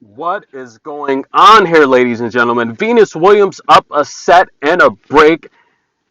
What is going on here, ladies and gentlemen? Venus Williams up a set and a break,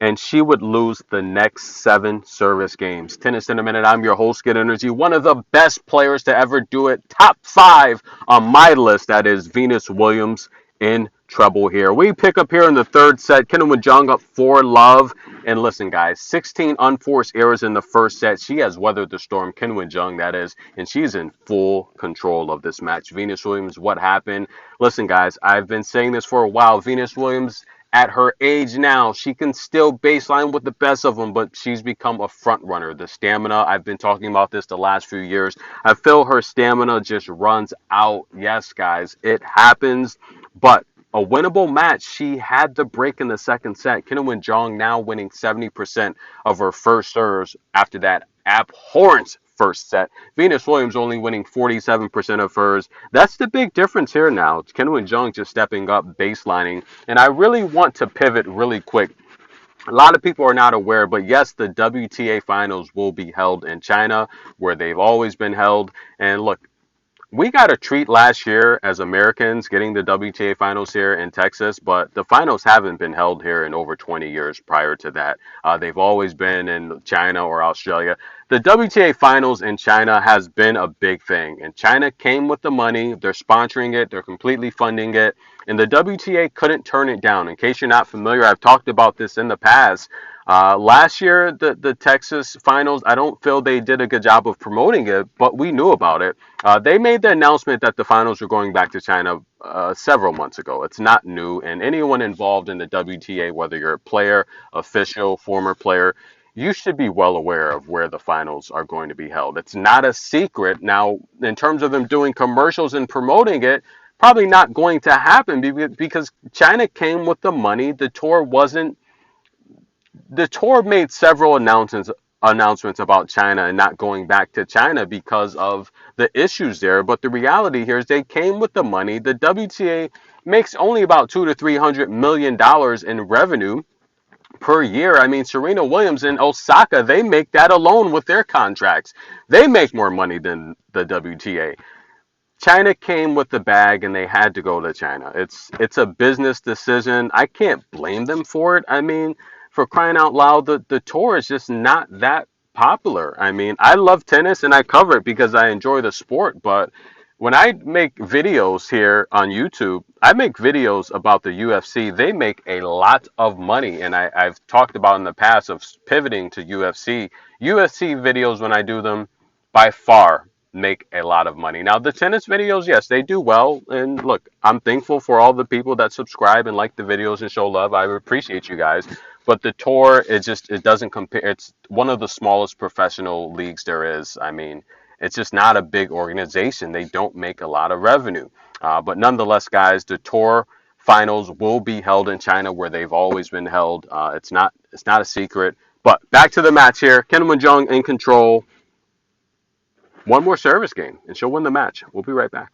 and she would lose the next 7 service games. Tennis in a Minute. I'm your host, Get Energy, one of the best players to ever do it. Top 5 on my list. That is Venus Williams in trouble here. We pick up here in the third set. Qinwen up 4-love. And listen, guys, 16 unforced errors in the first set. She has weathered the storm, Qinwen, that is, and she's in full control of this match. Venus Williams, what happened? Listen, guys, I've been saying this for a while. Venus Williams, at her age now, she can still baseline with the best of them, but she's become a front runner. The stamina, I've been talking about this the last few years. I feel her stamina just runs out. Yes, guys, it happens, but a winnable match. She had the break in the second set. Qinwen now winning 70% of her first serves after that abhorrent first set. Venus Williams only winning 47% of hers. That's the big difference here now. Qinwen just stepping up, baselining. And I really want to pivot really quick. A lot of people are not aware, but yes, the WTA finals will be held in China, where they've always been held. And look, we got a treat last year as Americans getting the WTA finals here in Texas, but the finals haven't been held here in over 20 years prior to that. They've always been in China or Australia. The WTA finals in China has been a big thing, and China came with the money. They're sponsoring it. They're completely funding it, and the WTA couldn't turn it down. In case you're not familiar, I've talked about this in the past. Last year, the Texas finals, I don't feel they did a good job of promoting it, but we knew about it. They made the announcement that the finals were going back to China several months ago. It's not new, and anyone involved in the WTA, whether you're a player, official, former player, you should be well aware of where the finals are going to be held. It's not a secret. Now, in terms of them doing commercials and promoting it, probably not going to happen because China came with the money. The tour made several announcements about China and not going back to China because of the issues there. But the reality here is they came with the money. The WTA makes only about $200 to $300 million in revenue per year. I mean, Serena Williams in Osaka, they make that alone with their contracts. They make more money than the WTA. China came with the bag and they had to go to China. It's a business decision. I can't blame them for it. I mean, for crying out loud, the tour is just not that popular. I mean, I love tennis and I cover it because I enjoy the sport, but when I make videos here on YouTube, I make videos about the UFC. They make a lot of money, and I've talked about in the past of pivoting to UFC. UFC videos, when I do them, by far make a lot of money. Now, the tennis videos, yes, they do well. And look, I'm thankful for all the people that subscribe and like the videos and show love. I appreciate you guys. But the tour, it doesn't compare. It's one of the smallest professional leagues there is. I mean, it's just not a big organization. They don't make a lot of revenue. But nonetheless, guys, the tour finals will be held in China where they've always been held. It's not a secret. But back to the match here. Qinwen in control. One more service game, and she'll win the match. We'll be right back.